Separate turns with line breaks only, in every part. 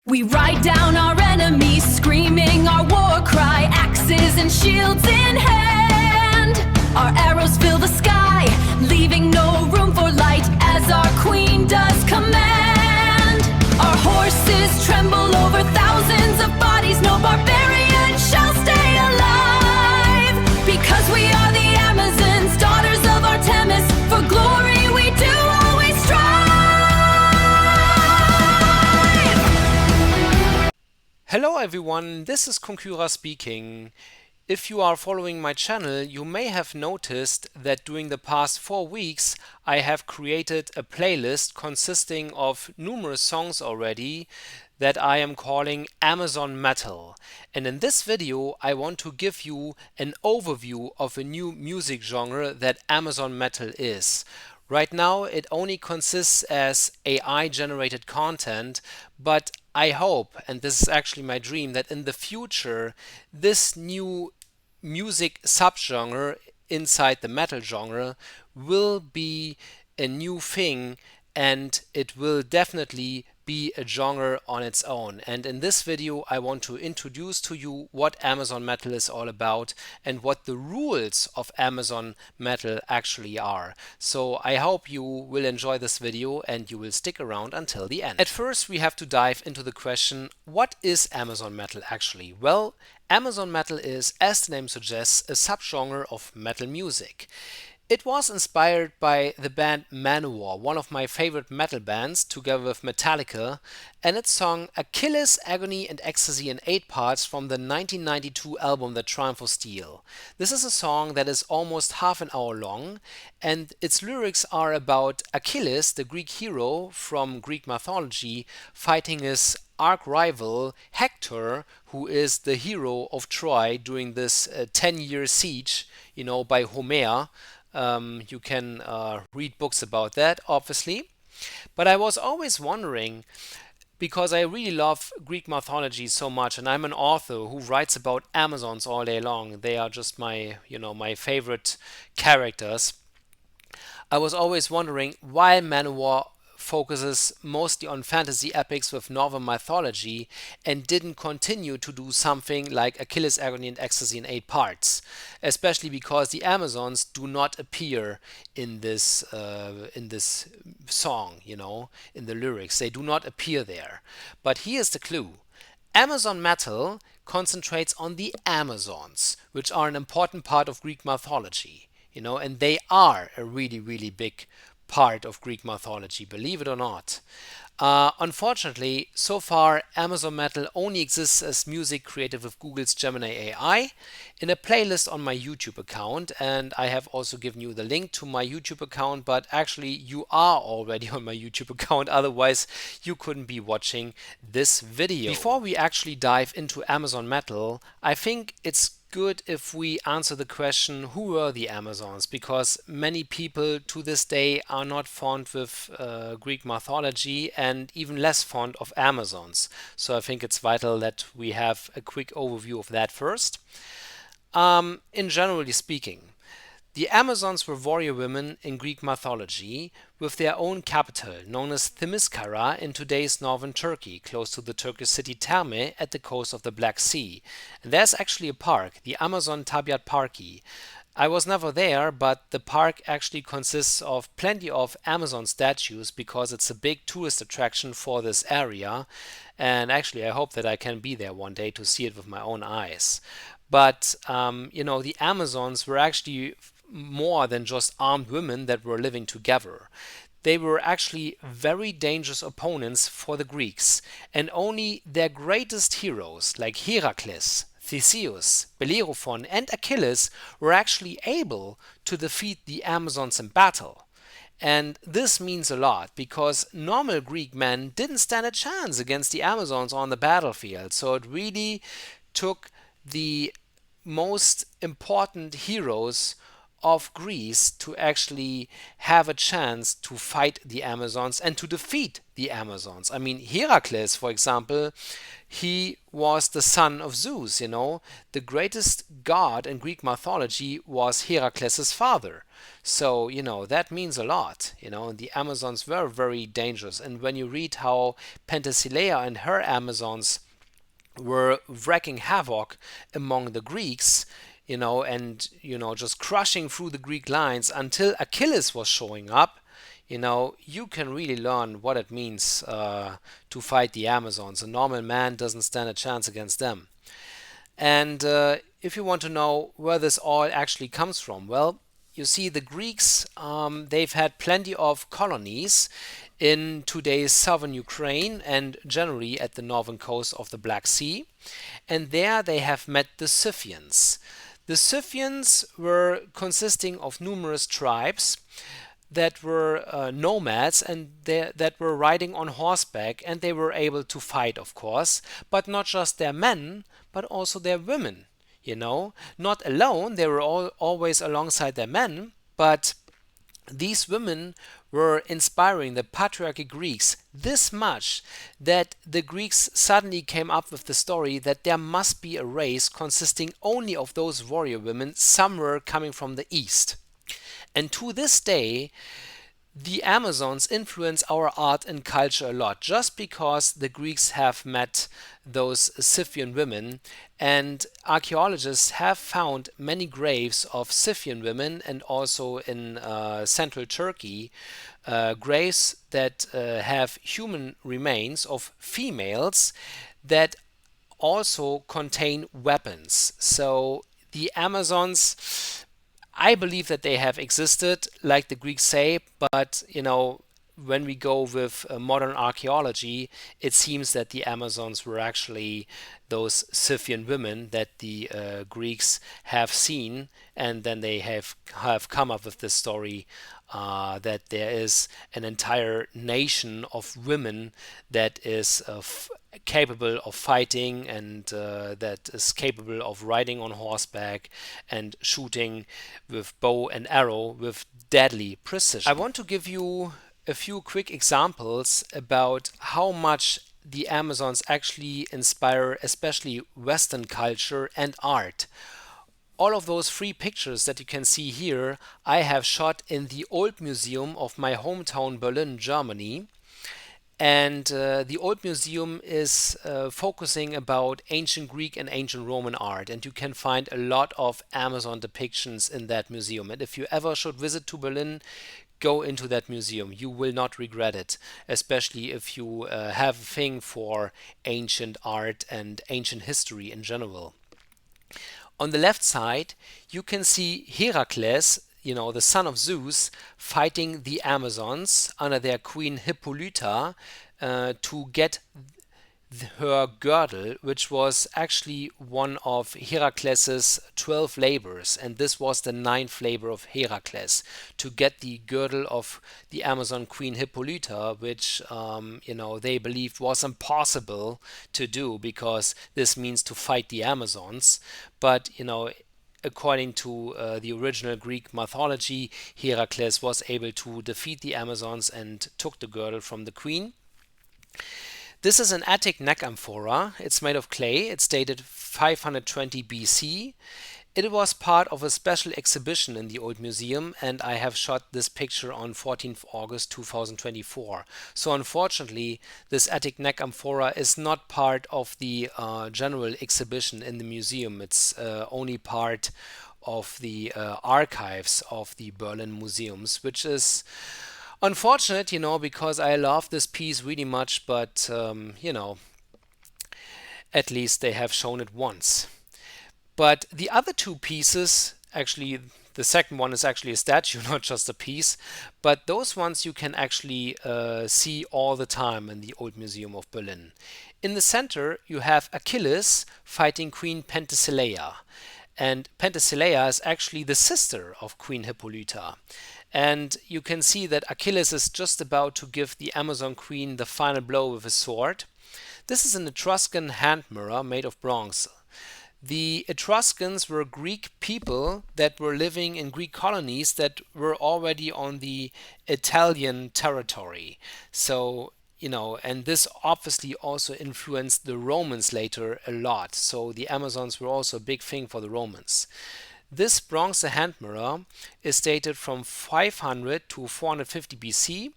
We ride down our enemies, screaming our war cry, axes and shields in hand. Our arrows fill the sky, leaving no room for light as our queen does command. Our horses tremble over thousands of bodies, no barbarian shall stay alive. Because we are the Amazons, daughters of Artemis, for glory we do always strive.
Hello everyone, this is qnqura speaking. If you are following my channel, you may have noticed that during the past 4 weeks I have created a playlist consisting of numerous songs already that I am calling Amazon Metal. And in this video I want to give you an overview of a new music genre that Amazon Metal is. Right now it only consists as AI generated content, but I hope, and this is actually my dream, that in the future this new music subgenre inside the metal genre will be a new thing, and it will definitely be a genre on its own. And in this video I want to introduce to you what Amazon Metal is all about and what the rules of Amazon Metal actually are. So I hope you will enjoy this video and you will stick around until the end. At first we have to dive into the question, what is Amazon Metal actually? Well, Amazon Metal is, as the name suggests, a subgenre of metal music. It was inspired by the band Manowar, one of my favorite metal bands, together with Metallica, and its song Achilles, Agony and Ecstasy in 8 parts from the 1992 album The Triumph of Steel. This is a song that is almost half an hour long, and its lyrics are about Achilles, the Greek hero from Greek mythology, fighting his arch-rival Hector, who is the hero of Troy during this 10-year siege, by Homer. You can read books about that, obviously. But I was always wondering, because I really love Greek mythology so much, and I'm an author who writes about Amazons all day long. They are just my favorite characters. I was always wondering why Manowar focuses mostly on fantasy epics with Northern mythology and didn't continue to do something like Achilles, Agony and Ecstasy in 8 parts, especially because the Amazons do not appear in this song, in the lyrics. They do not appear there. But here's the clue. Amazon Metal concentrates on the Amazons, which are an important part of Greek mythology, and they are a really, really big part of Greek mythology, believe it or not. Unfortunately, so far Amazon Metal only exists as music created with Google's Gemini AI in a playlist on my YouTube account, and I have also given you the link to my YouTube account, but actually you are already on my YouTube account, otherwise you couldn't be watching this video. Before we actually dive into Amazon Metal, I think it's good if we answer the question, who were the Amazons? Because many people to this day are not fond with Greek mythology and even less fond of Amazons. So I think it's vital that we have a quick overview of that first. In generally speaking, the Amazons were warrior women in Greek mythology with their own capital, known as Themyscira, in today's northern Turkey, close to the Turkish city Terme at the coast of the Black Sea. And there's actually a park, the Amazon Tabiat Parki. I was never there, but the park actually consists of plenty of Amazon statues because it's a big tourist attraction for this area. And actually, I hope that I can be there one day to see it with my own eyes. But, the Amazons were actually more than just armed women that were living together. They were actually very dangerous opponents for the Greeks, and only their greatest heroes like Heracles, Theseus, Bellerophon and Achilles were actually able to defeat the Amazons in battle. And this means a lot because normal Greek men didn't stand a chance against the Amazons on the battlefield. So it really took the most important heroes of Greece to actually have a chance to fight the Amazons and to defeat the Amazons. I mean, Heracles, for example, he was the son of Zeus, you know. The greatest god in Greek mythology was Heracles' father. So, you know, that means a lot, you know. The Amazons were very dangerous. And when you read how Penthesilea and her Amazons were wreaking havoc among the Greeks, you know, and, you know, just crushing through the Greek lines until Achilles was showing up, you know, you can really learn what it means to fight the Amazons. A normal man doesn't stand a chance against them. And if you want to know where this all actually comes from, well, you see, the Greeks, they've had plenty of colonies in today's southern Ukraine and generally at the northern coast of the Black Sea. And there they have met the Scythians. The Scythians were consisting of numerous tribes that were nomads and that were riding on horseback, and they were able to fight, of course, but not just their men, but also their women. You know, not alone, they were always alongside their men, but these women were inspiring the patriarchy Greeks this much that the Greeks suddenly came up with the story that there must be a race consisting only of those warrior women somewhere coming from the east. And to this day, the Amazons influence our art and culture a lot just because the Greeks have met those Scythian women, and archaeologists have found many graves of Scythian women and also in central Turkey graves that have human remains of females that also contain weapons. So the Amazons, I believe that they have existed, like the Greeks say, but you know, when we go with modern archaeology, it seems that the Amazons were actually those Scythian women that the Greeks have seen, and then they have come up with this story that there is an entire nation of women that is capable of fighting and that is capable of riding on horseback and shooting with bow and arrow with deadly precision. I want to give you a few quick examples about how much the Amazons actually inspire especially Western culture and art. All of those three pictures that you can see here I have shot in the old museum of my hometown Berlin, Germany. And the old museum is focusing about ancient Greek and ancient Roman art, and you can find a lot of Amazon depictions in that museum. And if you ever should visit to Berlin, go into that museum. You will not regret it, especially if you have a thing for ancient art and ancient history in general. On the left side, you can see Heracles, you know, the son of Zeus, fighting the Amazons under their queen Hippolyta to get her girdle, which was actually one of Heracles's 12 labors, and this was the ninth labor of Heracles, to get the girdle of the Amazon queen Hippolyta, which you know, they believed was impossible to do because this means to fight the Amazons. But you know, according to the original Greek mythology, Heracles was able to defeat the Amazons and took the girdle from the queen. This is an Attic neck amphora. It's made of clay. It's dated 520 BC. It was part of a special exhibition in the old museum, and I have shot this picture on 14th August 2024. So unfortunately, this Attic neck amphora is not part of the general exhibition in the museum. It's only part of the archives of the Berlin museums, which is unfortunate, you know, because I love this piece really much, but you know, at least they have shown it once. But the other two pieces, actually, the second one is actually a statue, not just a piece, but those ones you can actually see all the time in the Old Museum of Berlin. In the center, you have Achilles fighting Queen Penthesilea. And Penthesilea is actually the sister of Queen Hippolyta. And you can see that Achilles is just about to give the Amazon queen the final blow with his sword. This is an Etruscan hand mirror made of bronze. The Etruscans were Greek people that were living in Greek colonies that were already on the Italian territory. So, and this obviously also influenced the Romans later a lot. So the Amazons were also a big thing for the Romans. This bronze hand mirror is dated from 500 to 450 BC,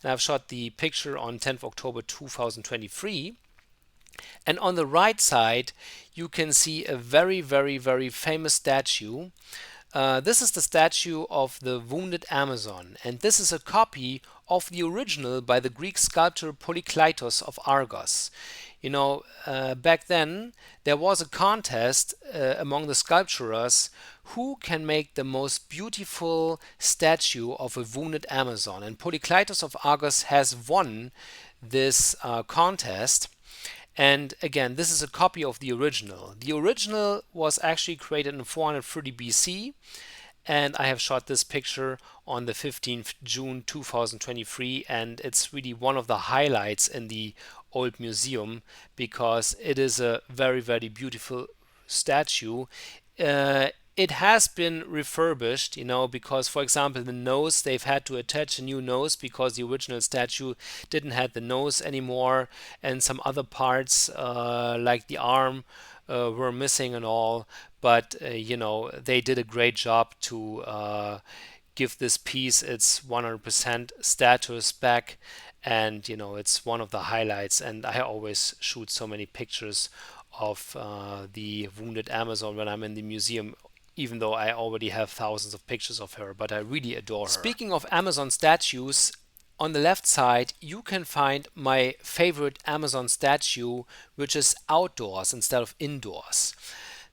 and I've shot the picture on 10th October 2023. And on the right side, you can see a very, very, very famous statue. This is the statue of the wounded Amazon, and this is a copy of the original by the Greek sculptor Polykleitos of Argos. Back then there was a contest among the sculpturers who can make the most beautiful statue of a wounded Amazon, and Polykleitos of Argos has won this contest. And again, this is a copy of the original. The original was actually created in 430 BC, and I have shot this picture on the 15th June 2023, and it's really one of the highlights in the old museum because it is a very, very beautiful statue. It has been refurbished, because, for example, the nose, they've had to attach a new nose because the original statue didn't have the nose anymore, and some other parts, like the arm, were missing and all. But, they did a great job to give this piece its 100% status back. And, it's one of the highlights. And I always shoot so many pictures of the wounded Amazon when I'm in the museum, even though I already have thousands of pictures of her, but I really adore her. Speaking of Amazon statues, on the left side you can find my favorite Amazon statue, which is outdoors instead of indoors.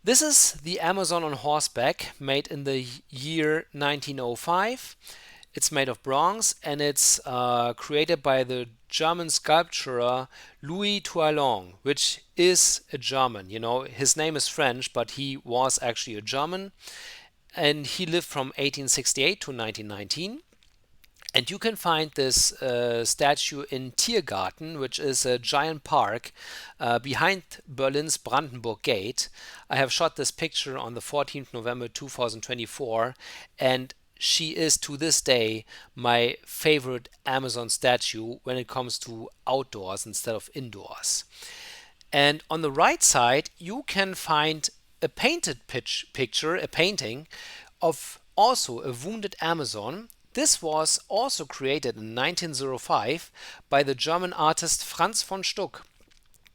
This is the Amazon on horseback, made in the year 1905. It's made of bronze, and it's created by the German sculptor Louis Tourlon, which is a German. His name is French, but he was actually a German, and he lived from 1868 to 1919. And you can find this statue in Tiergarten, which is a giant park behind Berlin's Brandenburg Gate. I have shot this picture on the 14th November 2024, and she is to this day my favorite Amazon statue when it comes to outdoors instead of indoors. And on the right side, you can find a painted picture, a painting of also a wounded Amazon. This was also created in 1905 by the German artist Franz von Stuck.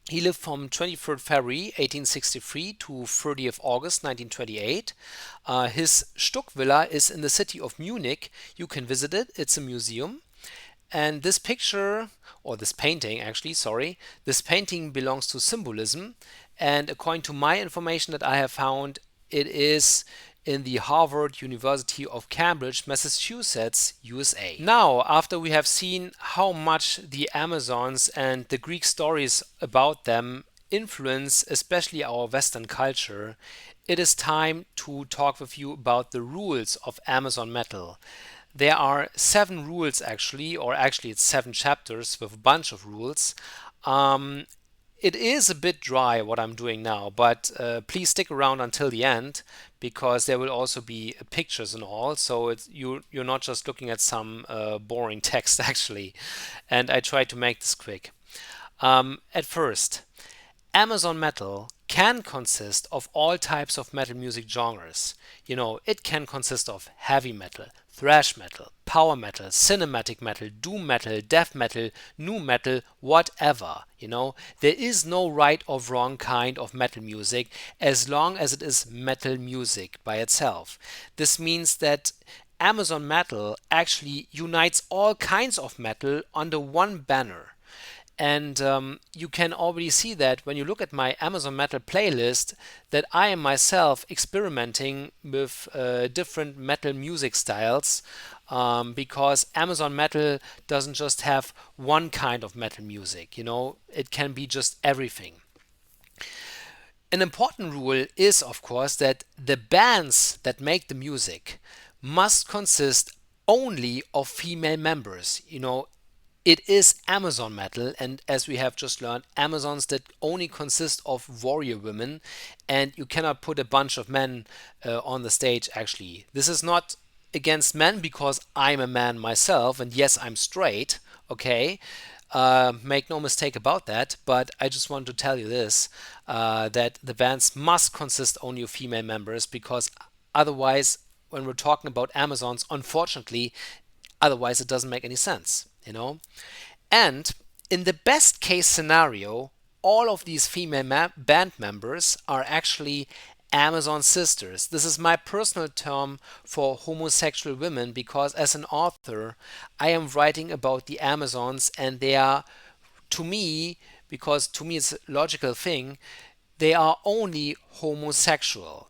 He lived from 23rd February 1863 to 30th August 1928. His Stuck Villa is in the city of Munich. You can visit it. It's a museum. And this picture, or this painting actually, sorry, this painting belongs to symbolism. And according to my information that I have found, it is in the Harvard University of Cambridge, Massachusetts, USA. Now, after we have seen how much the Amazons and the Greek stories about them influence especially our Western culture, it is time to talk with you about the rules of Amazon metal. There are 7 rules actually, or actually it's 7 chapters with a bunch of rules. It is a bit dry what I'm doing now, but please stick around until the end because there will also be pictures and all, so you're not just looking at some boring text actually. And I try to make this quick. At first, Amazon metal can consist of all types of metal music genres. It can consist of heavy metal, thrash metal, power metal, cinematic metal, doom metal, death metal, nu metal, whatever. There is no right or wrong kind of metal music as long as it is metal music by itself. This means that Amazon metal actually unites all kinds of metal under one banner. And you can already see that when you look at my Amazon Metal playlist, that I am myself experimenting with different metal music styles, because Amazon Metal doesn't just have one kind of metal music, it can be just everything. An important rule is, of course, that the bands that make the music must consist only of female members. It is Amazon metal, and as we have just learned, Amazons that only consist of warrior women, and you cannot put a bunch of men on the stage actually. This is not against men because I'm a man myself, and yes, I'm straight, okay? Make no mistake about that, but I just want to tell you this that the bands must consist only of female members because otherwise, when we're talking about Amazons, unfortunately, otherwise it doesn't make any sense, you know? And in the best case scenario, all of these female band members are actually Amazon sisters. This is my personal term for homosexual women because as an author, I am writing about the Amazons and they are, to me, because to me it's a logical thing, they are only homosexual.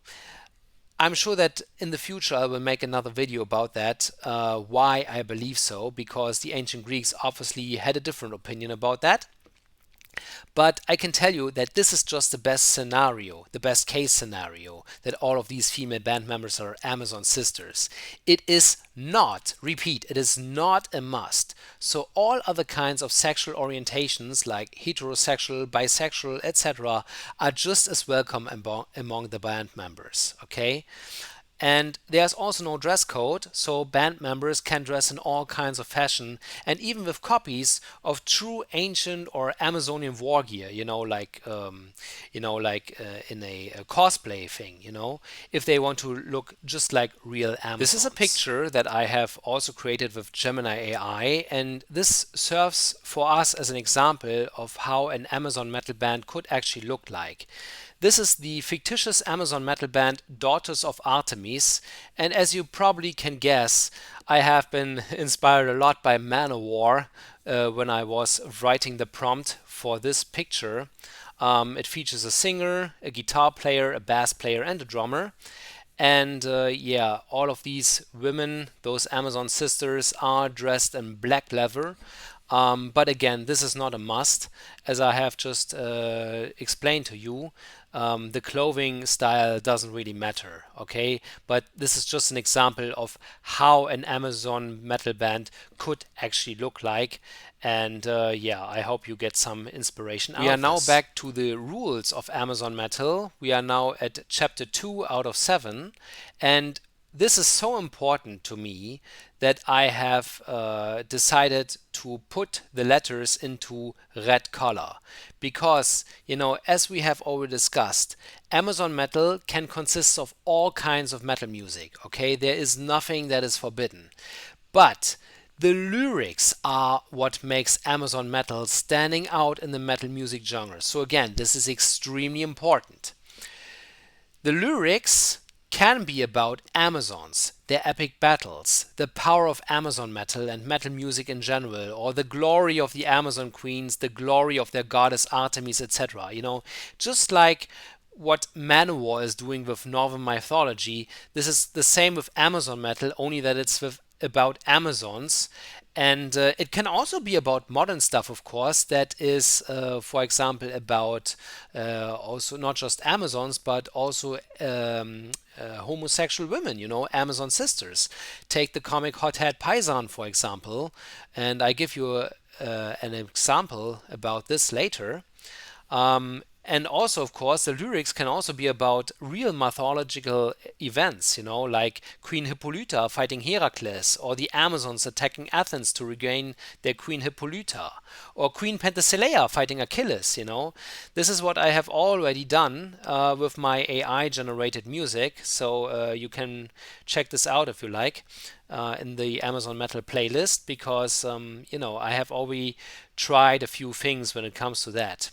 I'm sure that in the future I will make another video about that, why I believe so, because the ancient Greeks obviously had a different opinion about that. But I can tell you that this is just the best scenario, the best case scenario, that all of these female band members are Amazon sisters. It is not, repeat, it is not a must. So all other kinds of sexual orientations like heterosexual, bisexual, etc. are just as welcome among the band members, okay? And there's also no dress code, so band members can dress in all kinds of fashion, and even with copies of true ancient or Amazonian war gear, in a cosplay thing, if they want to look just like real Amazons. This is a picture that I have also created with Gemini AI, and this serves for us as an example of how an Amazon metal band could actually look like. This is the fictitious Amazon metal band Daughters of Artemis, and as you probably can guess, I have been inspired a lot by Manowar when I was writing the prompt for this picture. It features a singer, a guitar player, a bass player, and a drummer. And yeah, all of these women, those Amazon sisters, are dressed in black leather. But again, this is not a must, as I have just explained to you. The clothing style doesn't really matter, okay? But this is just an example of how an Amazon metal band could actually look like. And yeah, I hope you get some inspiration out of this. We are now back to the rules of Amazon metal. We are now at chapter 2 out of 7. And this is so important to me that I have decided to put the letters into red color because, as we have already discussed, Amazon metal can consist of all kinds of metal music, okay? There is nothing that is forbidden. But the lyrics are what makes Amazon metal standing out in the metal music genre. So again, this is extremely important. The lyrics can be about Amazons, their epic battles, the power of Amazon metal and metal music in general, or the glory of the Amazon queens, the glory of their goddess Artemis, etc. Just like what Manowar is doing with Northern mythology, this is the same with Amazon metal, only that it's about Amazons. And it can also be about modern stuff, of course, that is, for example, about also not just Amazons, but also homosexual women, Amazon sisters. Take the comic Hothead Paisan, for example, and I give you an example about this later. And also, of course, the lyrics can also be about real mythological events, like Queen Hippolyta fighting Heracles, or the Amazons attacking Athens to regain their Queen Hippolyta, or Queen Penthesilea fighting Achilles, This is what I have already done with my AI-generated music, so you can check this out if you like. In the Amazon Metal playlist, because, I have already tried a few things when it comes to that.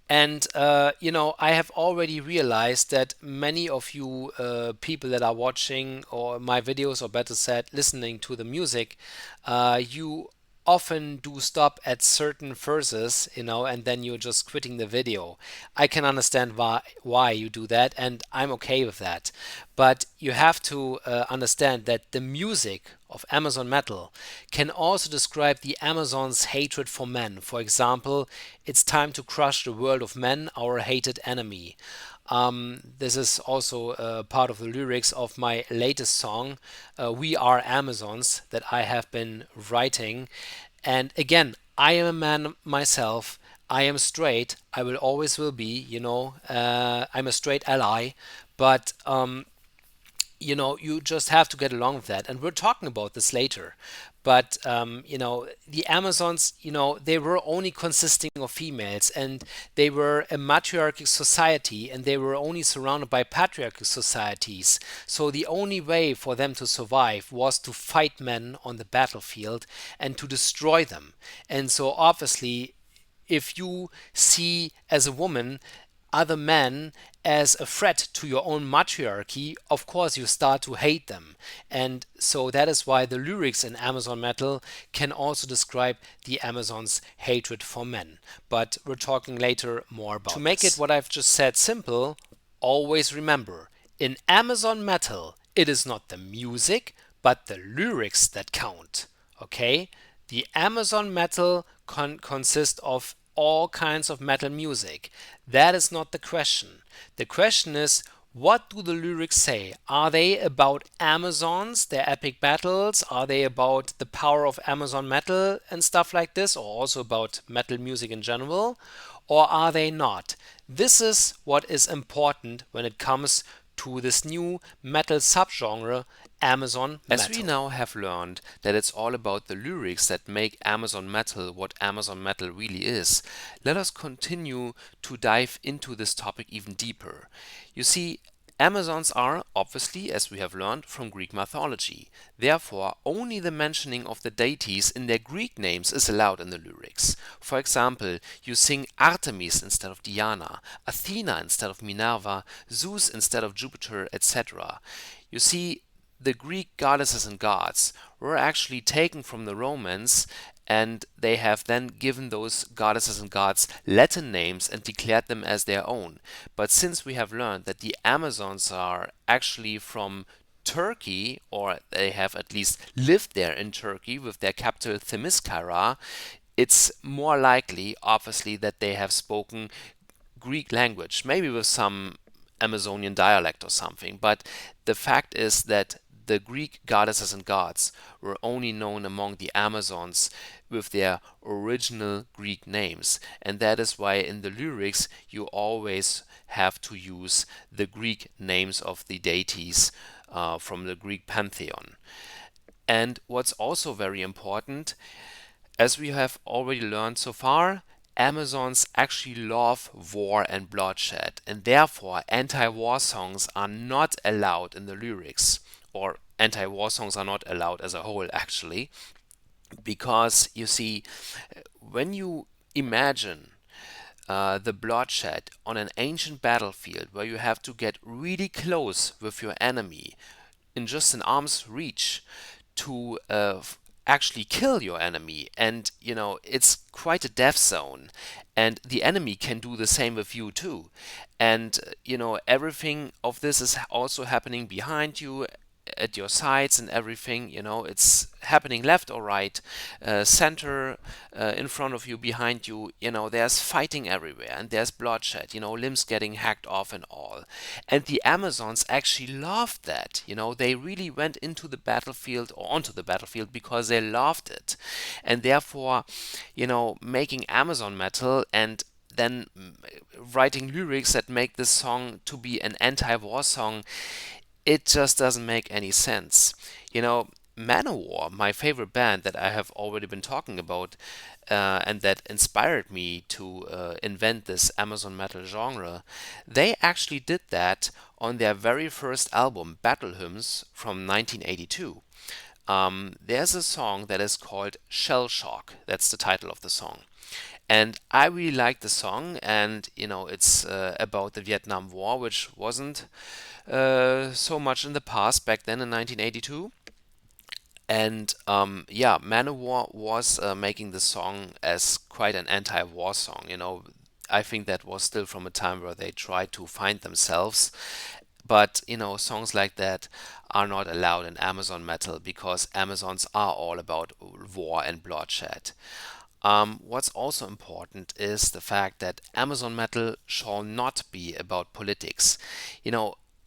And, I have already realized that many of you people that are watching or my videos, or better said, listening to the music, you often do stop at certain verses, and then you're just quitting the video. I can understand why you do that, and I'm okay with that. But you have to understand that the music of Amazon metal can also describe the Amazons' hatred for men. For example, it's time to crush the world of men, our hated enemy. This is also part of the lyrics of my latest song, We Are Amazons, that I have been writing. And again, I am a man myself. I am straight. I will always will be. I'm a straight ally. But you just have to get along with that. And we're talking about this later. But the Amazons, they were only consisting of females, and they were a matriarchal society, and they were only surrounded by patriarchal societies. So the only way for them to survive was to fight men on the battlefield and to destroy them. And so obviously, if you see as a woman other men as a threat to your own matriarchy, of course you start to hate them. And so that is why the lyrics in Amazon Metal can also describe the Amazons' hatred for men. But we're talking later more about this. To make it what I've just said simple, always remember, in Amazon Metal, it is not the music, but the lyrics that count. Okay? The Amazon Metal consists of all kinds of metal music. That is not the question. The question is, what do the lyrics say? Are they about Amazons, their epic battles? Are they about the power of Amazon metal and stuff like this, or also about metal music in general? Or are they not? This is what is important when it comes to this new metal subgenre, Amazon metal. As we now have learned that it's all about the lyrics that make Amazon metal what Amazon metal really is, let us continue to dive into this topic even deeper. You see, Amazons are, obviously, as we have learned, from Greek mythology. Therefore, only the mentioning of the deities in their Greek names is allowed in the lyrics. For example, you sing Artemis instead of Diana, Athena instead of Minerva, Zeus instead of Jupiter, etc. You see, the Greek goddesses and gods were actually taken from the Romans, and they have then given those goddesses and gods Latin names and declared them as their own. But since we have learned that the Amazons are actually from Turkey, or they have at least lived there in Turkey with their capital Themyscira, it's more likely, obviously, that they have spoken Greek language, maybe with some Amazonian dialect or something. But the fact is that the Greek goddesses and gods were only known among the Amazons with their original Greek names. And that is why in the lyrics you always have to use the Greek names of the deities from the Greek pantheon. And what's also very important, as we have already learned so far, Amazons actually love war and bloodshed, and therefore anti-war songs are not allowed in the lyrics, or anti-war songs are not allowed as a whole, actually, because you see, when you imagine the bloodshed on an ancient battlefield where you have to get really close with your enemy in just an arm's reach to actually kill your enemy, and it's quite a death zone, and the enemy can do the same with you too, and everything of this is also happening behind you, at your sides and everything. It's happening left or right, center, in front of you, behind you. There's fighting everywhere, and there's bloodshed, limbs getting hacked off and all. And the Amazons actually loved that. They really went into the battlefield, or onto the battlefield, because they loved it. And therefore, making Amazon metal and then writing lyrics that make this song to be an anti-war song, it just doesn't make any sense. Manowar, my favorite band that I have already been talking about, and that inspired me to invent this Amazon metal genre, they actually did that on their very first album, Battle Hymns, from 1982. There's a song that is called Shell Shock. That's the title of the song. And I really like the song, and it's about the Vietnam War, which wasn't so much in the past back then in 1982. And yeah, Manowar was making the song as quite an anti-war song. I think that was still from a time where they tried to find themselves. But songs like that are not allowed in Amazon metal, because Amazons are all about war and bloodshed. What's also important is the fact that Amazon metal shall not be about politics.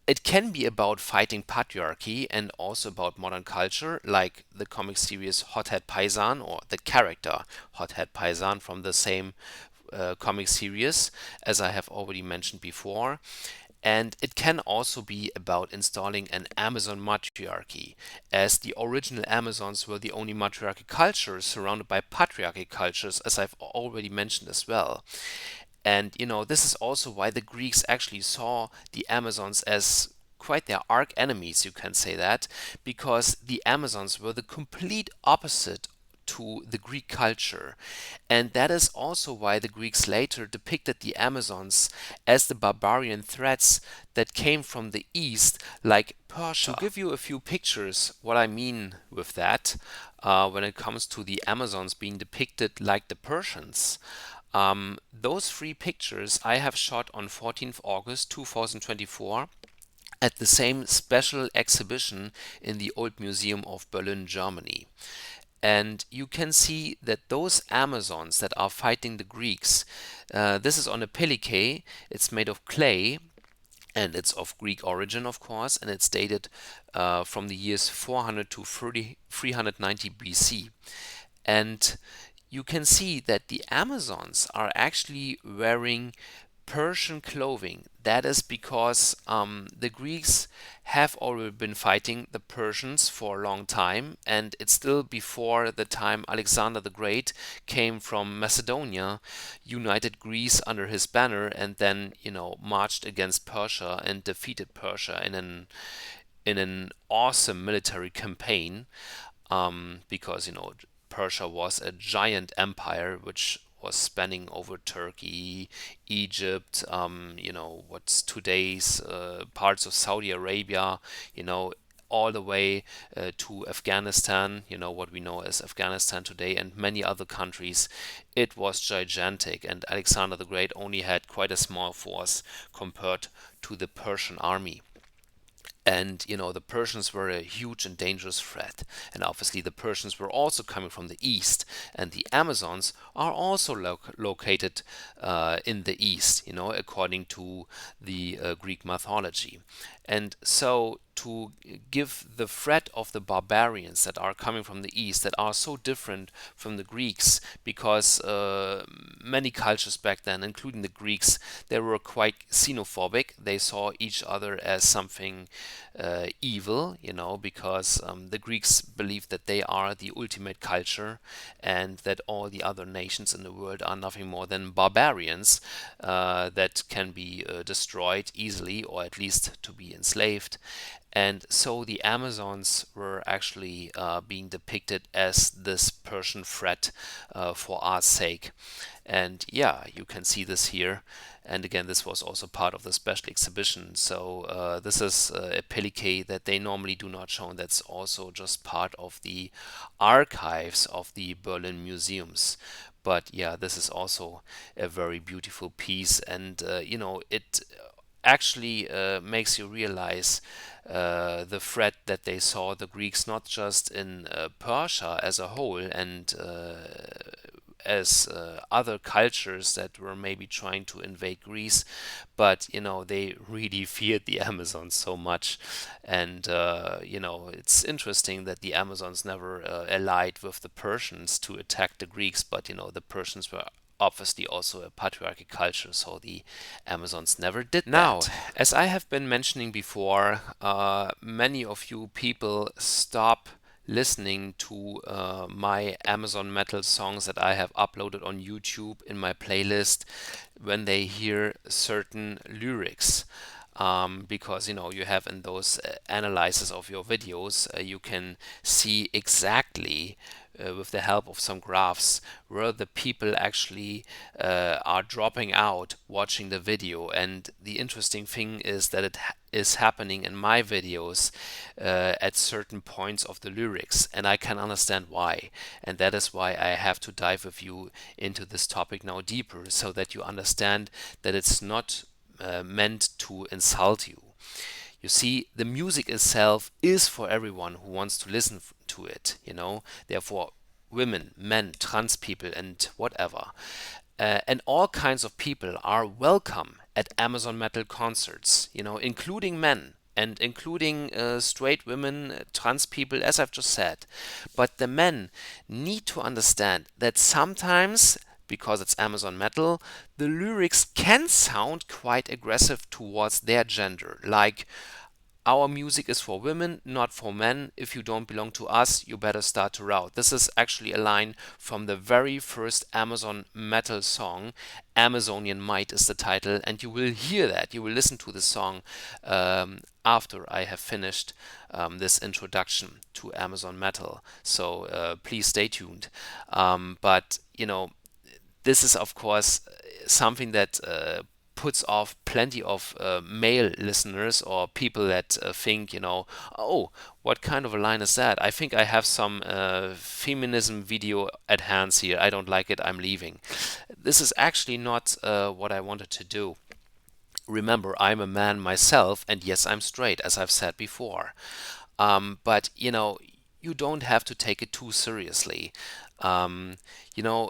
It can be about fighting patriarchy and also about modern culture, like the comic series Hothead Paisan, or the character Hothead Paisan from the same comic series, as I have already mentioned before. And it can also be about installing an Amazon matriarchy, as the original Amazons were the only matriarchal cultures surrounded by patriarchal cultures, as I've already mentioned as well. And this is also why the Greeks actually saw the Amazons as quite their arch enemies, you can say that, because the Amazons were the complete opposite to the Greek culture. And that is also why the Greeks later depicted the Amazons as the barbarian threats that came from the east, like Persia. To give you a few pictures, what I mean with that, when it comes to the Amazons being depicted like the Persians, those three pictures I have shot on 14th August 2024 at the same special exhibition in the Old Museum of Berlin, Germany. And you can see that those Amazons that are fighting the Greeks, this is on a pellice, it's made of clay, and it's of Greek origin, of course, and it's dated from the years 400 to 390 BC. And you can see that the Amazons are actually wearing Persian clothing. That is because the Greeks have already been fighting the Persians for a long time, and it's still before the time Alexander the Great came from Macedonia, united Greece under his banner, and then marched against Persia and defeated Persia in an awesome military campaign, because Persia was a giant empire which was spanning over Turkey, Egypt, what's today's parts of Saudi Arabia, all the way to Afghanistan, what we know as Afghanistan today, and many other countries. It was gigantic, and Alexander the Great only had quite a small force compared to the Persian army. And the Persians were a huge and dangerous threat. And obviously, the Persians were also coming from the east, and the Amazons are also located in the east, according to the Greek mythology. And so, to give the threat of the barbarians that are coming from the east, that are so different from the Greeks, because many cultures back then, including the Greeks, they were quite xenophobic. They saw each other as something evil, because the Greeks believed that they are the ultimate culture, and that all the other nations in the world are nothing more than barbarians that can be destroyed easily, or at least to be enslaved. And so the Amazons were actually being depicted as this Persian threat for our sake. And yeah, you can see this here. And again, this was also part of the special exhibition. So this is a pellice that they normally do not show. And that's also just part of the archives of the Berlin museums. But yeah, this is also a very beautiful piece. And, it actually makes you realize the threat that they saw the Greeks not just in Persia as a whole, and as other cultures that were maybe trying to invade Greece, but they really feared the Amazons so much. And it's interesting that the Amazons never allied with the Persians to attack the Greeks, but the Persians were obviously also a patriarchal culture, so the Amazons never did that. Now, as I have been mentioning before, many of you people stop listening to my Amazon metal songs that I have uploaded on YouTube in my playlist when they hear certain lyrics. Because you have in those analysis of your videos, you can see exactly with the help of some graphs where the people actually are dropping out watching the video. And the interesting thing is that it is happening in my videos at certain points of the lyrics, and I can understand why. And that is why I have to dive with you into this topic now deeper, so that you understand that it's not meant to insult you. You see, the music itself is for everyone who wants to listen to it, Therefore, women, men, trans people, and whatever. And all kinds of people are welcome at Amazon Metal concerts, including men. and including straight women, trans people, as I've just said. But the men need to understand that sometimes, because it's Amazon metal, the lyrics can sound quite aggressive towards their gender. Like, our music is for women, not for men. If you don't belong to us, you better start to route. This is actually a line from the very first Amazon metal song. Amazonian Might is the title, and you will hear that. You will listen to the song after I have finished this introduction to Amazon metal. So please stay tuned. But this is of course something that puts off plenty of male listeners or people that think, oh, what kind of a line is that? I think I have some feminism video at hands here. I don't like it. I'm leaving. This is actually not what I wanted to do. Remember, I'm a man myself, and yes, I'm straight, as I've said before. But you don't have to take it too seriously. Um, you know,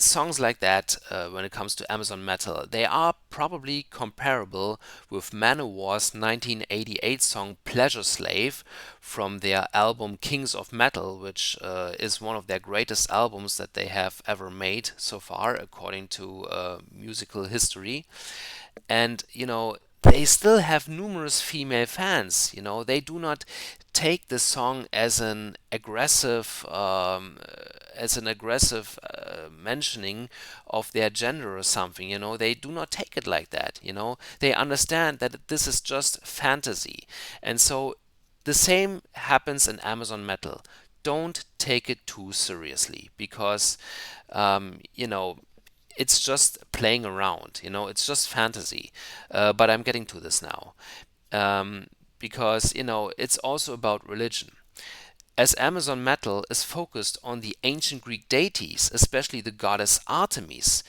Songs like that, when it comes to Amazon metal, they are probably comparable with Manowar's 1988 song Pleasure Slave from their album Kings of Metal, which is one of their greatest albums that they have ever made so far, according to musical history. And they still have numerous female fans. They do not take the song as an aggressive mentioning of their gender or something. They do not take it like that. They understand that this is just fantasy. And so the same happens in Amazon metal. Don't take it too seriously, because it's just playing around. It's just fantasy. But I'm getting to this now. Because it's also about religion. As Amazon metal is focused on the ancient Greek deities, especially the goddess Artemis,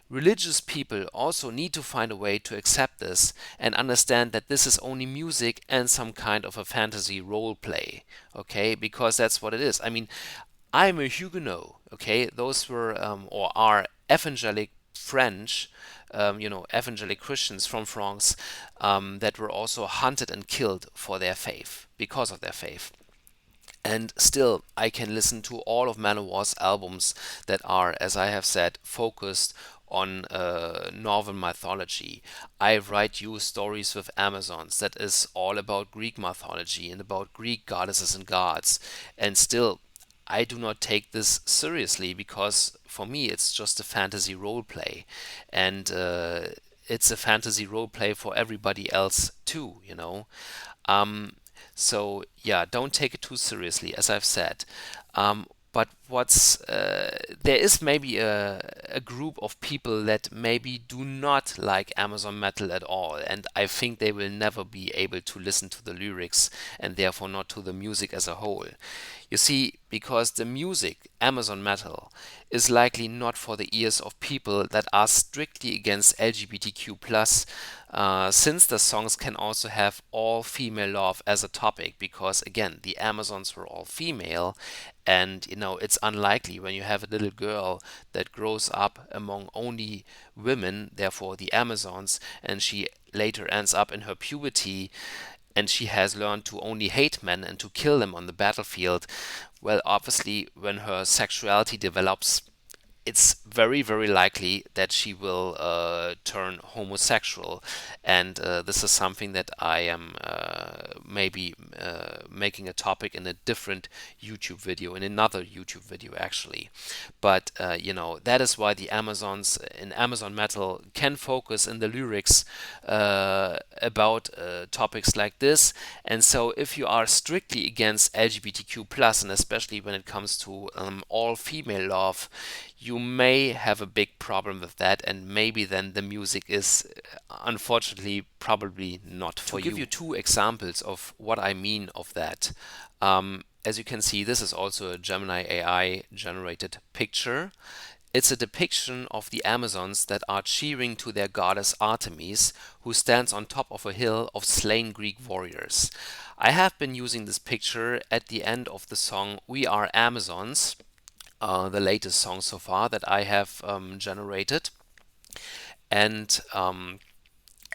religious people also need to find a way to accept this and understand that this is only music and some kind of a fantasy role play. Okay, because that's what it is. I mean, I'm a Huguenot. Okay, those were or are evangelic French, evangelic Christians from France, that were also hunted and killed for their faith, because of their faith. And still, I can listen to all of Manowar's albums that are, as I have said, focused on Northern mythology. I write you stories with Amazons that is all about Greek mythology and about Greek goddesses and gods. And still, I do not take this seriously, because for me it's just a fantasy role play. And it's a fantasy role play for everybody else too. Um, so yeah, don't take it too seriously, as I've said. But there is maybe a group of people that maybe do not like Amazon metal at all, and I think they will never be able to listen to the lyrics and therefore not to the music as a whole. You see, because the music, Amazon metal, is likely not for the ears of people that are strictly against LGBTQ+, since the songs can also have all female love as a topic, because again, the Amazons were all female, and it's unlikely when you have a little girl that grows up among only women, therefore the Amazons, and she later ends up in her puberty and she has learned to only hate men and to kill them on the battlefield. Well, obviously, when her sexuality develops, it's very, very likely that she will turn homosexual. And this is something that I am maybe making a topic in a different YouTube video, in another YouTube video actually. But that is why the Amazons in Amazon metal can focus in the lyrics about topics like this. And so if you are strictly against LGBTQ+, and especially when it comes to all female love, you may have a big problem with that, and maybe then the music is unfortunately probably not for you. To give you two examples of what I mean of that, as you can see, this is also a Gemini AI generated picture. It's a depiction of the Amazons that are cheering to their goddess Artemis, who stands on top of a hill of slain Greek warriors. I have been using this picture at the end of the song We Are Amazons, the latest song so far that I have generated. And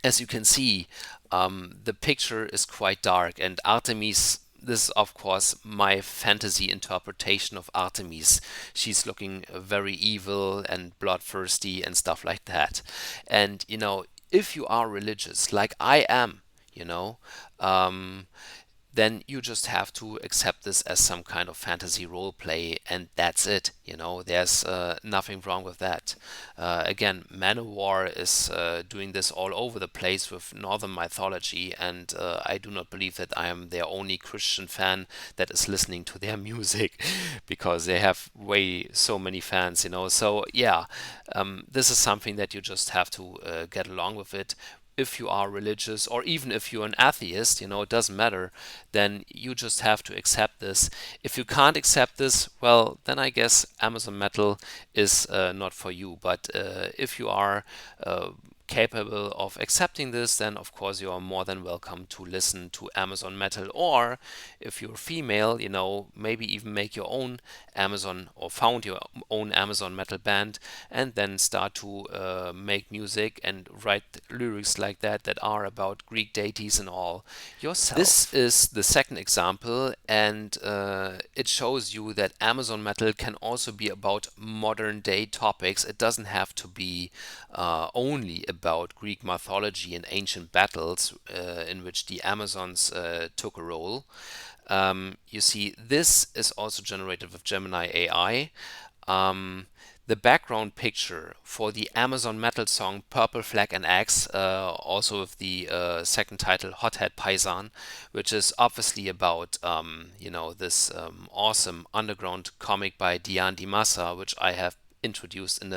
as you can see, the picture is quite dark, and Artemis. This is, of course, my fantasy interpretation of Artemis. She's looking very evil and bloodthirsty and stuff like that. And, if you are religious, like I am, you know, um, then you just have to accept this as some kind of fantasy role play, and that's it. There's nothing wrong with that. Again, Manowar is doing this all over the place with Northern mythology, and I do not believe that I am their only Christian fan that is listening to their music, because they have way so many fans. So yeah, this is something that you just have to get along with it. If you are religious, or even if you're an atheist, it doesn't matter, then you just have to accept this. If you can't accept this, well, then I guess Amazon Metal is not for you. But if you are capable of accepting this, then of course you are more than welcome to listen to Amazon Metal. Or if you're female, maybe even make your own Amazon, or found your own Amazon Metal band, and then start to make music and write lyrics like that are about Greek deities and all yourself. This is the second example, and it shows you that Amazon Metal can also be about modern day topics. It doesn't have to be only about Greek mythology and ancient battles in which the Amazons took a role. You see, this is also generated with Gemini AI. The background picture for the Amazon Metal song Purple Flag and Axe, also with the second title Hothead Paisan, which is obviously about this awesome underground comic by Diane Di Massa, which I have introduced in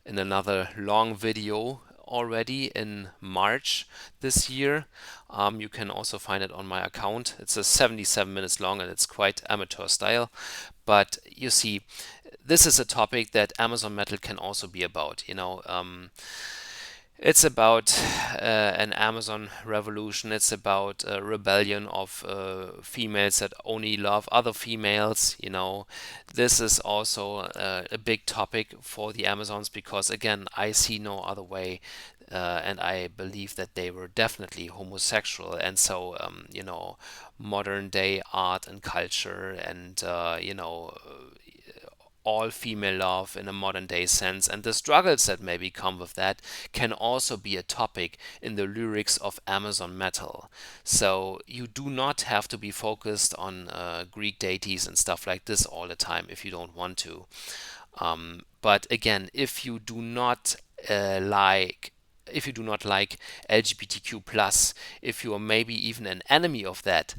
another long video already in March this year. You can also find it on my account. It's a 77 minutes long, and it's quite amateur style. But you see, this is a topic that Amazon Metal can also be about. It's about an Amazon revolution. It's about a rebellion of females that only love other females. This is also a big topic for the Amazons, because again, I see no other way. And I believe that they were definitely homosexual, and so modern day art and culture, and all female love in a modern day sense, and the struggles that maybe come with that, can also be a topic in the lyrics of Amazon Metal. So you do not have to be focused on Greek deities and stuff like this all the time if you don't want to. But again, if you do not like LGBTQ plus, if you are maybe even an enemy of that,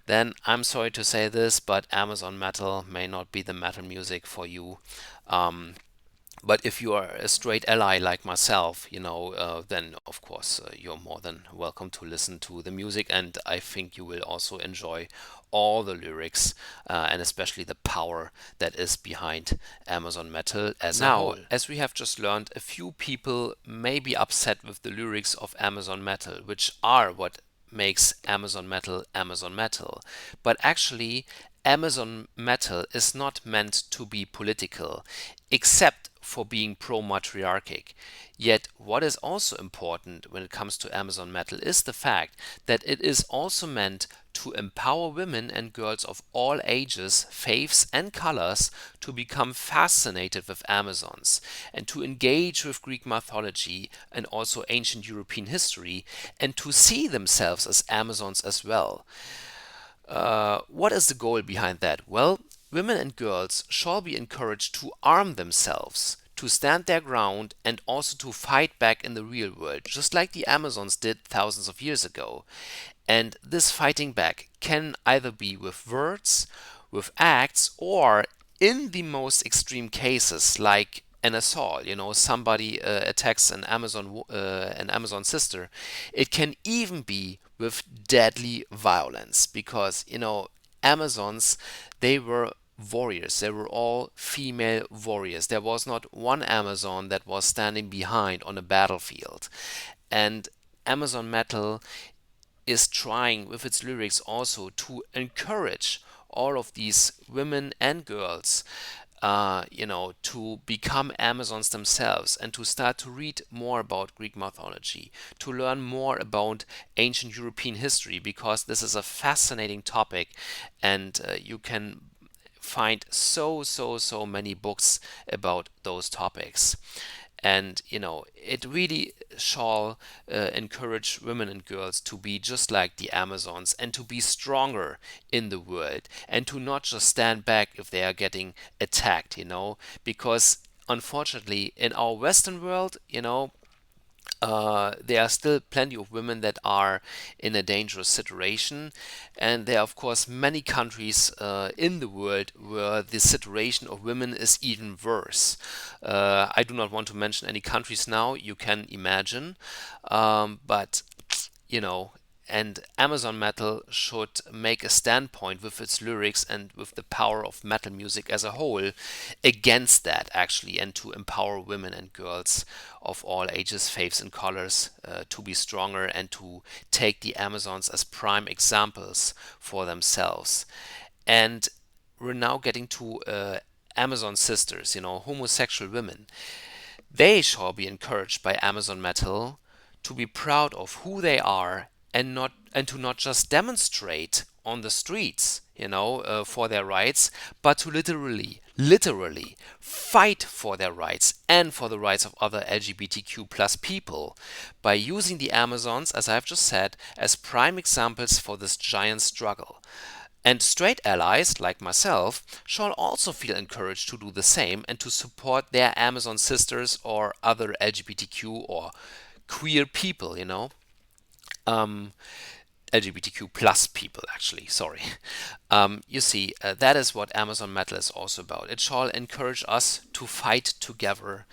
then I'm sorry to say this, but Amazon Metal may not be the metal music for you. But if you are a straight ally like myself, then of course you're more than welcome to listen to the music, and I think you will also enjoy all the lyrics, and especially the power that is behind Amazon Metal as a whole. Now, as we have just learned, a few people may be upset with the lyrics of Amazon Metal, which are what makes Amazon Metal Amazon Metal. But actually, Amazon Metal is not meant to be political, except for being pro-matriarchic. Yet what is also important when it comes to Amazon Metal is the fact that it is also meant to empower women and girls of all ages, faiths and colors to become fascinated with Amazons, and to engage with Greek mythology and also ancient European history, and to see themselves as Amazons as well. What is the goal behind that? Well, women and girls shall be encouraged to arm themselves, to stand their ground, and also to fight back in the real world, just like the Amazons did thousands of years ago. And this fighting back can either be with words, with acts, or in the most extreme cases, like an assault. Somebody attacks an Amazon sister. It can even be with deadly violence, because Amazons, they were warriors. They were all female warriors. There was not one Amazon that was standing behind on a battlefield. And Amazon Metal is trying with its lyrics also to encourage all of these women and girls to become Amazons themselves and to start to read more about Greek mythology, to learn more about ancient European history, because this is a fascinating topic, and you can find so many books about those topics. And it really shall encourage women and girls to be just like the Amazons and to be stronger in the world and to not just stand back if they are getting attacked, because unfortunately in our Western world, there are still plenty of women that are in a dangerous situation, and there are, of course, many countries in the world where the situation of women is even worse. I do not want to mention any countries now, you can imagine, but you know, and Amazon Metal should make a standpoint with its lyrics and with the power of metal music as a whole against that, actually, and to empower women and girls of all ages, faiths, and colors to be stronger and to take the Amazons as prime examples for themselves. And we're now getting to Amazon sisters, homosexual women. They shall be encouraged by Amazon Metal to be proud of who they are and to not just demonstrate on the streets, for their rights, but to literally fight for their rights and for the rights of other LGBTQ plus people by using the Amazons, as I've just said, as prime examples for this giant struggle. And straight allies, like myself, shall also feel encouraged to do the same and to support their Amazon sisters or other LGBTQ or queer people, um, LGBTQ plus people, actually, sorry. You see, that is what Amazon Metal is also about. It shall encourage us to fight together,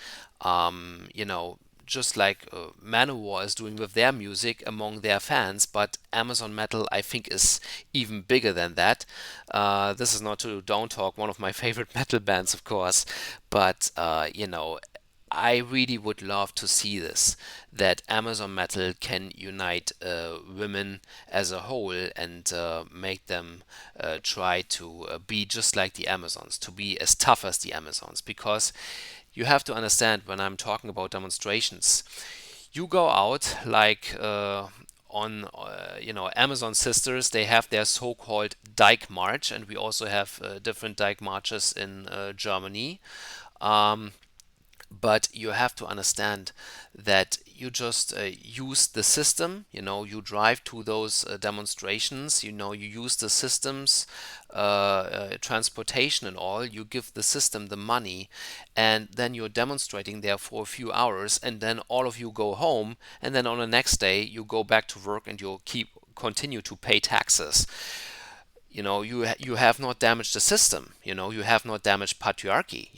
just like Manowar is doing with their music among their fans, but Amazon Metal, I think, is even bigger than that. This is not to down talk one of my favorite metal bands, of course, but, I really would love to see this, that Amazon Metal can unite women as a whole and make them try to be just like the Amazons, to be as tough as the Amazons. Because you have to understand, when I'm talking about demonstrations, you go out like on Amazon Sisters, they have their so-called Dyke March, and we also have different Dyke Marches in Germany. Um, but you have to understand that you just use the system. You drive to those demonstrations, you use the systems, transportation and all. You give the system the money, and then you're demonstrating there for a few hours, and then all of you go home, and then on the next day you go back to work and you continue to pay taxes. You have not damaged the system. You have not damaged patriarchy.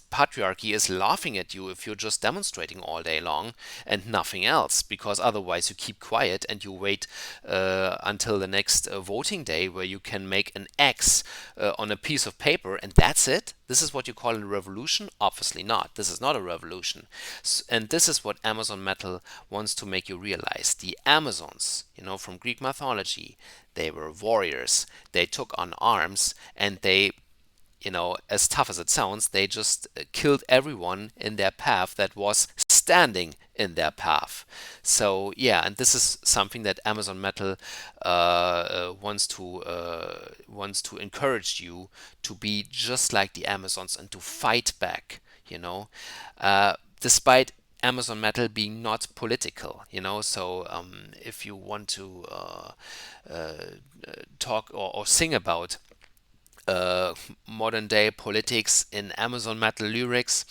Patriarchy is laughing at you if you're just demonstrating all day long and nothing else, because otherwise you keep quiet and you wait until the next voting day, where you can make an X on a piece of paper, and that's it. This is what you call a revolution? Obviously not. This is not a revolution. And this is what Amazon Metal wants to make you realize. The Amazons, from Greek mythology, they were warriors. They took on arms, and they, as tough as it sounds, they just killed everyone in their path that was standing in their path. So yeah, and this is something that Amazon Metal wants to encourage you to be just like the Amazons and to fight back. Despite Amazon Metal being not political, so if you want to talk or sing about modern day politics in Amazon Metal lyrics,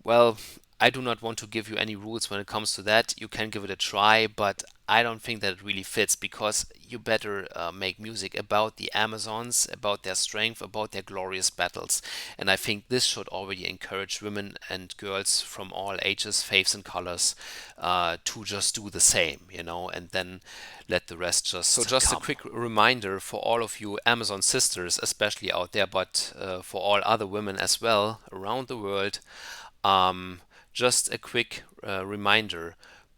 well, I do not want to give you any rules when it comes to that. You can give it a try, but I don't think that it really fits, because you better make music about the Amazons, about their strength, about their glorious battles. And I think this should already encourage women and girls from all ages, faiths, and colors to just do the same, and then let the rest just So just come. A quick reminder for all of you Amazon sisters, especially out there, but for all other women as well around the world. Just a quick reminder: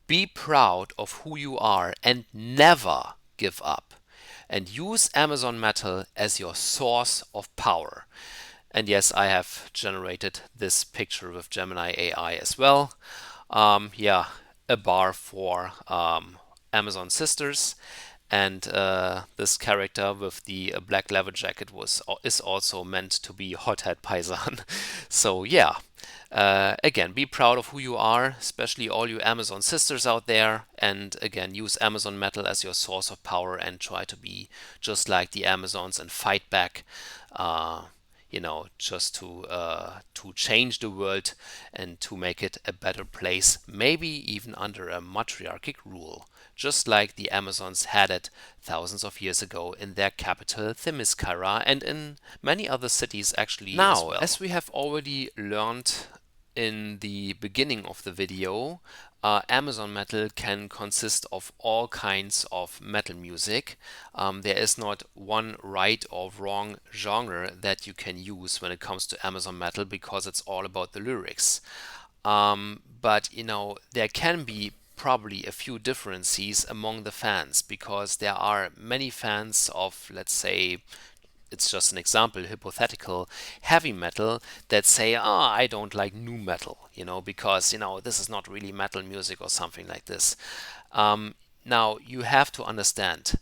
be proud of who you are and never give up. And use Amazon Metal as your source of power. And yes, I have generated this picture with Gemini AI as well. Yeah, a bar for Amazon Sisters, and this character with the black leather jacket is also meant to be Hothead Paisan. So yeah, again, be proud of who you are, especially all you Amazon sisters out there. And again, use Amazon Metal as your source of power and try to be just like the Amazons and fight back. Just to change the world and to make it a better place, maybe even under a matriarchic rule, just like the Amazons had it thousands of years ago in their capital Themyscira and in many other cities actually as well. As we have already learned in the beginning of the video, Amazon Metal can consist of all kinds of metal music. There is not one right or wrong genre that you can use when it comes to Amazon Metal because it's all about the lyrics. But there can be probably a few differences among the fans because there are many fans of, let's say, it's just an example, hypothetical heavy metal that say, I don't like nu metal, because, this is not really metal music or something like this. Now, you have to understand,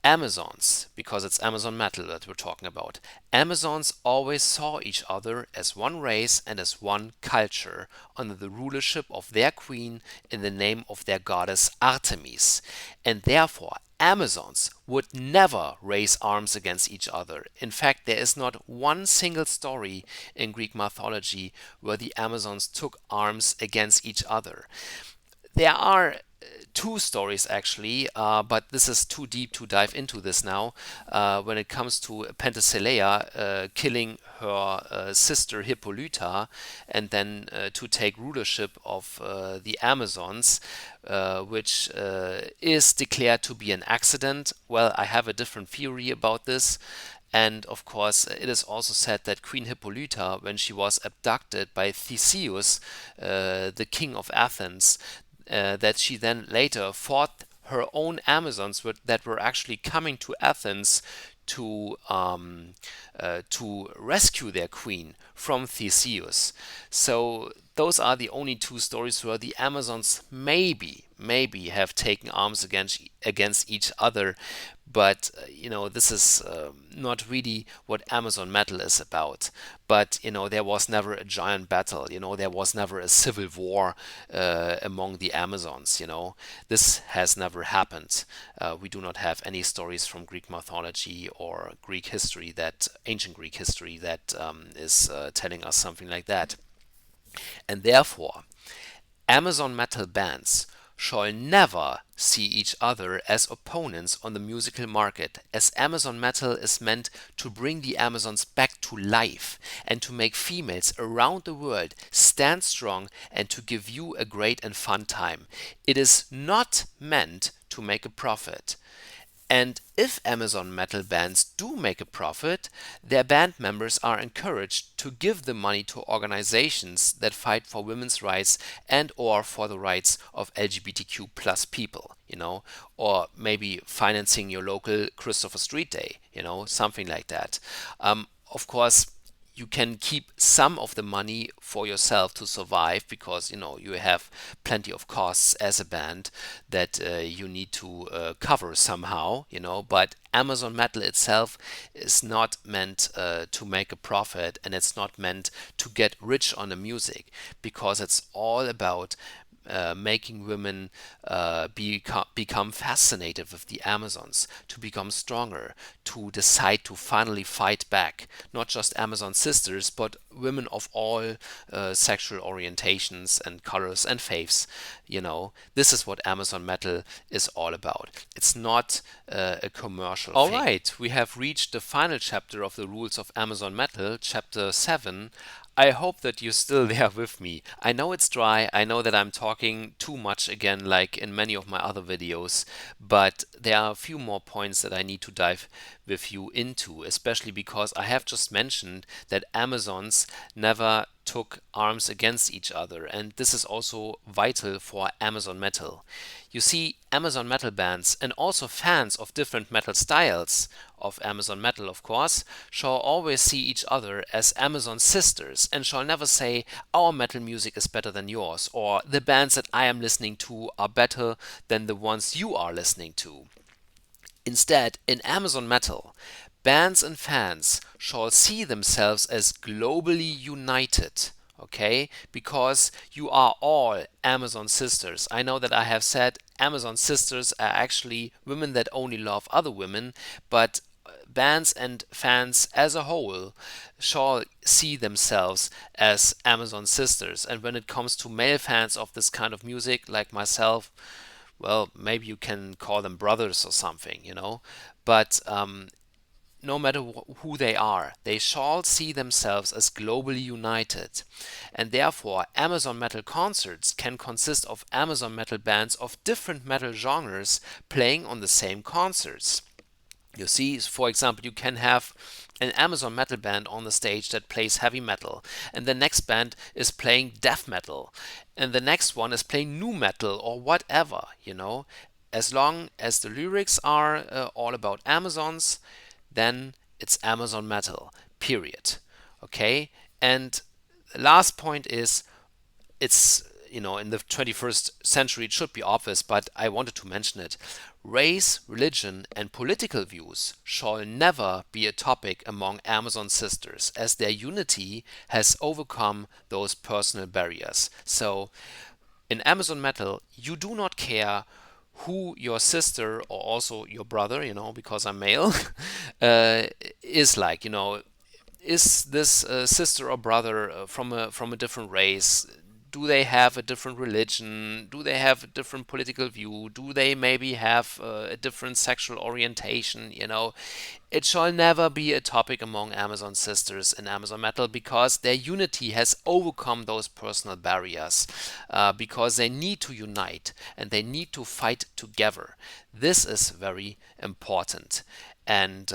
Amazons, because it's Amazon Metal that we're talking about, Amazons always saw each other as one race and as one culture under the rulership of their queen in the name of their goddess Artemis. And therefore, Amazons would never raise arms against each other. In fact, there is not one single story in Greek mythology where the Amazons took arms against each other. There are two stories actually, but this is too deep to dive into this now. When it comes to Penthesilea killing her sister Hippolyta and then to take rulership of the Amazons, which is declared to be an accident. Well, I have a different theory about this. And of course, it is also said that Queen Hippolyta, when she was abducted by Theseus, the king of Athens, that she then later fought her own Amazons that were actually coming to Athens to rescue their queen from Theseus. So those are the only two stories where the Amazons maybe have taken arms against each other. But this is not really what Amazon Metal is about. But there was never a giant battle. There was never a civil war among the Amazons. This has never happened. We do not have any stories from Greek mythology or Greek history ancient Greek history that is telling us something like that. And therefore, Amazon Metal bands shall never see each other as opponents on the musical market, as Amazon Metal is meant to bring the Amazons back to life and to make females around the world stand strong and to give you a great and fun time. It is not meant to make a profit. And if Amazon Metal bands do make a profit, their band members are encouraged to give the money to organizations that fight for women's rights and or for the rights of LGBTQ plus people, or maybe financing your local Christopher Street Day, something like that. Of course, you can keep some of the money for yourself to survive because you have plenty of costs as a band that you need to cover somehow, but Amazon Metal itself is not meant to make a profit, and it's not meant to get rich on the music, because it's all about making women become fascinated with the Amazons, to become stronger, to decide to finally fight back. Not just Amazon sisters, but women of all sexual orientations and colors and faiths. This is what Amazon Metal is all about. It's not a commercial thing. Alright, we have reached the final chapter of the rules of Amazon Metal, chapter 7. I hope that you're still there with me. I know it's dry, I know that I'm talking too much again like in many of my other videos, but there are a few more points that I need to dive with you into, especially because I have just mentioned that Amazons never took arms against each other, and this is also vital for Amazon metal. You see, Amazon metal bands and also fans of different metal styles of Amazon metal, of course, shall always see each other as Amazon sisters and shall never say our metal music is better than yours, or the bands that I am listening to are better than the ones you are listening to. Instead, in Amazon metal, bands and fans shall see themselves as globally united, okay? Because you are all Amazon sisters. I know that I have said Amazon sisters are actually women that only love other women, but bands and fans as a whole shall see themselves as Amazon sisters. And when it comes to male fans of this kind of music, like myself, well, maybe you can call them brothers or something, you know. But no matter who they are, they shall see themselves as globally united. And therefore, Amazon metal concerts can consist of Amazon metal bands of different metal genres playing on the same concerts. You see, for example, you can have an Amazon metal band on the stage that plays heavy metal, and the next band is playing death metal, and the next one is playing nu metal or whatever, you know. As long as the lyrics are all about Amazons, then it's Amazon metal, period. Okay? And the last point is, it's, you know, in the 21st century it should be obvious, but I wanted to mention it. Race, religion, and political views shall never be a topic among Amazon sisters, as their unity has overcome those personal barriers. So, in Amazon metal, you do not care who your sister or also your brother, you know, because I'm male, uh, is like, you know. Is this sister or brother from a different race? Do they have a different religion? Do they have a different political view? Do they maybe have a different sexual orientation? You know, it shall never be a topic among Amazon sisters in Amazon metal, because their unity has overcome those personal barriers, because they need to unite and they need to fight together. This is very important. And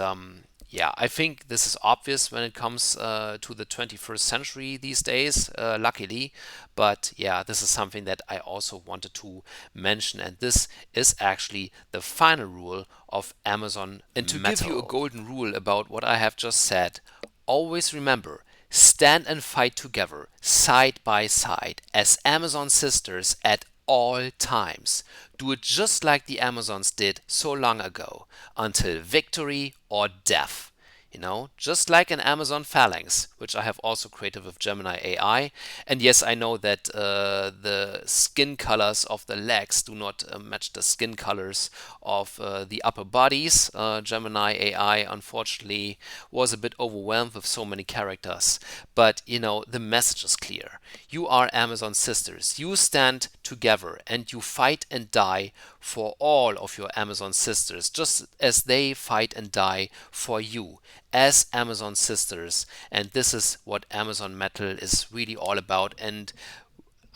yeah, I think this is obvious when it comes to the 21st century these days, luckily. But yeah, this is something that I also wanted to mention, and this is actually the final rule of Amazon and to give you a golden rule about what I have just said, always remember, stand and fight together, side by side, as Amazon sisters at all times. Do it just like the Amazons did so long ago, until victory or death. You know, just like an Amazon phalanx, which I have also created with Gemini AI. And yes, I know that the skin colors of the legs do not match the skin colors of the upper bodies. Gemini AI, unfortunately, was a bit overwhelmed with so many characters. But, you know, the message is clear. You are Amazon sisters. You stand together and you fight and die for all of your Amazon sisters, just as they fight and die for you as Amazon sisters. And this is what Amazon metal is really all about. And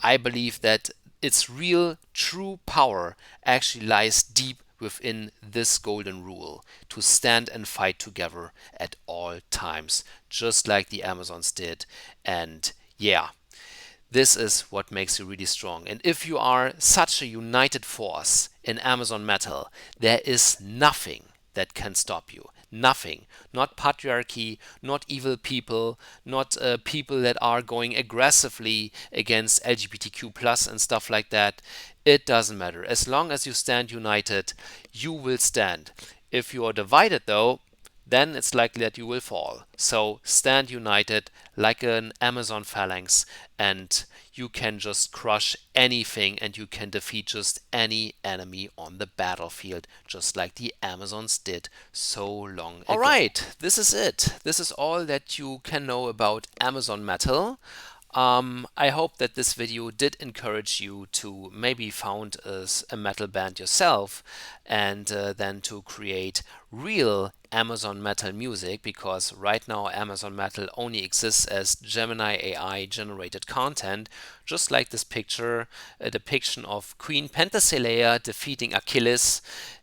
I believe that its real true power actually lies deep within this golden rule, to stand and fight together at all times, just like the Amazons did. And yeah, this is what makes you really strong. And if you are such a united force in Amazon metal, there is nothing that can stop you. Nothing. Not patriarchy, not evil people, not people that are going aggressively against LGBTQ plus and stuff like that. It doesn't matter. As long as you stand united, you will stand. If you are divided though, then it's likely that you will fall. So stand united like an Amazon phalanx, and you can just crush anything and you can defeat just any enemy on the battlefield, just like the Amazons did so long ago. Alright, this is it. This is all that you can know about Amazon metal. I hope that this video did encourage you to maybe found a metal band yourself, and then to create real Amazon metal music, because right now Amazon metal only exists as Gemini AI generated content, just like this picture, a depiction of Queen Penthesilea defeating Achilles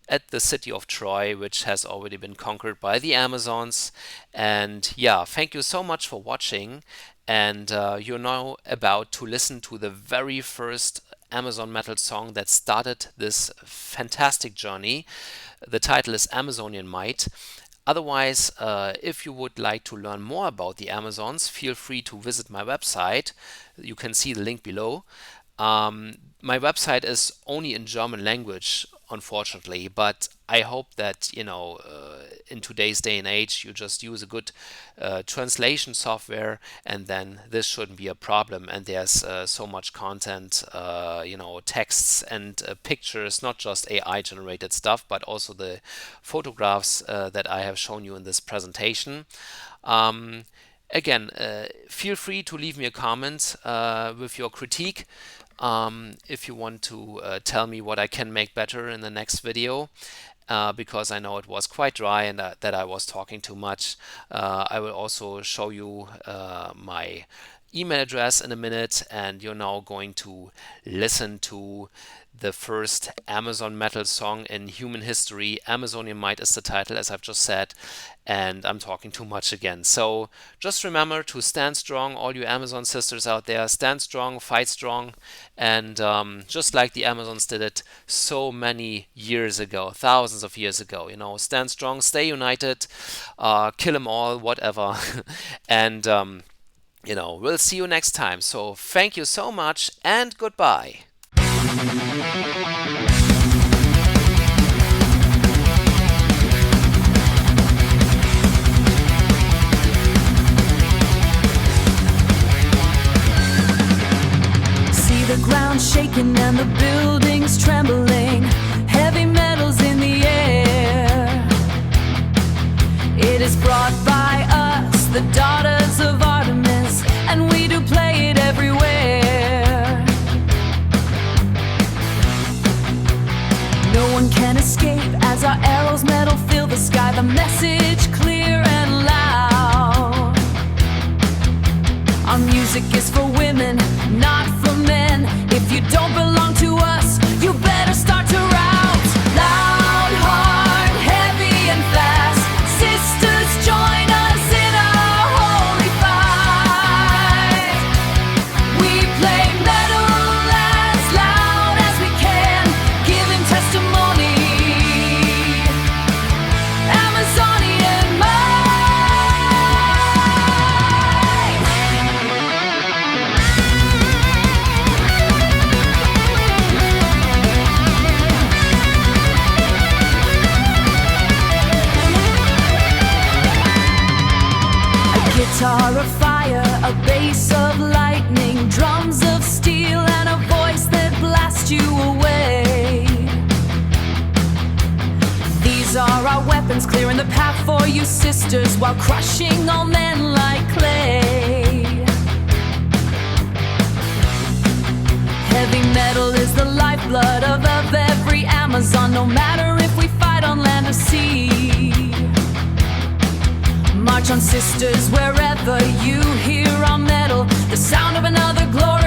at the city of Troy, which has already been conquered by the Amazons. And yeah, thank you so much for watching. And you're now about to listen to the very first Amazon metal song that started this fantastic journey. The title is Amazonian Might. Otherwise, if you would like to learn more about the Amazons, feel free to visit my website. You can see the link below. My website is only in German language, unfortunately, but I hope that, in today's day and age, you just use a good translation software, and then this shouldn't be a problem. And there's so much content, texts and pictures, not just AI generated stuff, but also the photographs that I have shown you in this presentation. Again, feel free to leave me a comment with your critique. If you want to tell me what I can make better in the next video, because I know it was quite dry and that I was talking too much. I will also show you my email address in a minute, and you're now going to listen to the first Amazon metal song in human history. Amazonian Might is the title, as I've just said, and I'm talking too much again. So just remember to stand strong, all you Amazon sisters out there. Stand strong, fight strong, and just like the Amazons did it so many years ago, thousands of years ago, stand strong, stay united, kill them all, whatever. And we'll see you next time. So thank you so much and goodbye.
See the ground shaking and the buildings trembling, heavy metals in the air. It is brought by us, the daughters of Artemis, and we do play it everywhere. No one can escape as our arrows metal fill the sky. The message clear and loud. Our music is for women, not for men. If you don't belong to us, you better start to rout. Loud, hard, heavy and fast. Sisters, join us in our holy fight. We play metal as loud as we can, giving testimony. Amazonian might. A guitar of fire, a bass of lightning, drums of steel, and a voice that blasts you away. These are our weapons, clearing the path for you sisters, while crushing all men like clay. Heavy metal is the lifeblood of every Amazon, no matter if we fight on land or sea. March on, sisters, wherever you hear our metal, the sound of another glory.